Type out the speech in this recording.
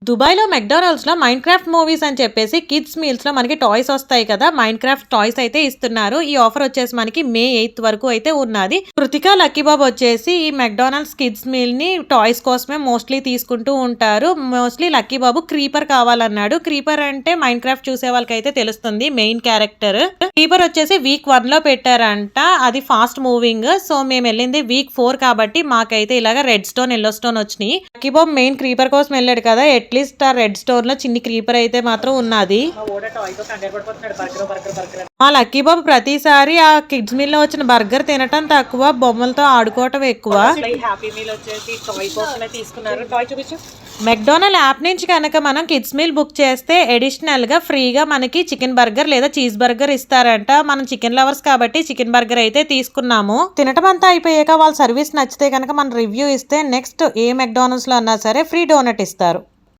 దుబాయ్‌లో మెక్‌డానల్డ్స్‌లో mind craft movies అని చెప్పేసి కిడ్స్ మీల్స్‌లో మనకి టాయ్స్ వస్తాయి కదా! మైండ్ క్రాఫ్ట్ టాయ్స్ అయితే ఇస్తున్నారు. ఈ ఆఫర్ వచ్చేసి మనకి మే 8 వరకు అయితే ఉన్నది. కృతిక, లక్కీ బాబు వచ్చేసి ఈ మెక్‌డానల్డ్స్ కిడ్స్ మీల్‌ని టాయ్స్ కోసమే మోస్ట్‌లీ తీసుకుంటూ ఉంటారు. మోస్ట్‌లీ లక్కీ బాబు క్రీపర్ కావాలన్నాడు. క్రీపర్ అంటే మైండ్ క్రాఫ్ట్ చూసే వాళ్ళకైతే తెలుస్తుంది మెయిన్ క్యారెక్టర్. క్రీపర్ వచ్చేసి వీక్ 1లో పెట్టారంట. అది ఫాస్ట్ మూవింగ్. సో మేమెళ్ళింది వీక్ 4 కాబట్టి మాకైతే ఇలాగ రెడ్ స్టోన్, యెల్లో స్టోన్ వచ్చినియి. లక్కీ బాబు మెయిన్ క్రీపర్ కోసం వెళ్ళాడు కదా! అట్లీస్ట్ ఆ రెడ్ స్టోన్ లో చిన్ని క్రీపర్ అయితే మాత్రం ఉన్నది. మా లక్కీ బాబు ప్రతిసారి ఆ కిడ్స్ మీల్ లో వచ్చిన బర్గర్ తినటం తక్కువ, బొమ్మలతో ఆడుకోవటం ఎక్కువ. మెక్‌డొనాల్డ్ యాప్ నుంచి కనుక మనం కిడ్స్ మీల్ బుక్ చేస్తే అడిషనల్ గా ఫ్రీగా మనకి చికెన్ బర్గర్ లేదా చీజ్ బర్గర్ ఇస్తారంట. మనం చికెన్ లవర్స్ కాబట్టి చికెన్ బర్గర్ అయితే తీసుకున్నాము. తినటం అంతా అయిపోయాక వాళ్ళ సర్వీస్ నచ్చితే కనుక మనం రివ్యూ ఇస్తే నెక్స్ట్ ఏ మెక్‌డొనాల్డ్స్ లో అన్నా సరే ఫ్రీ డోనట్ ఇస్తారు.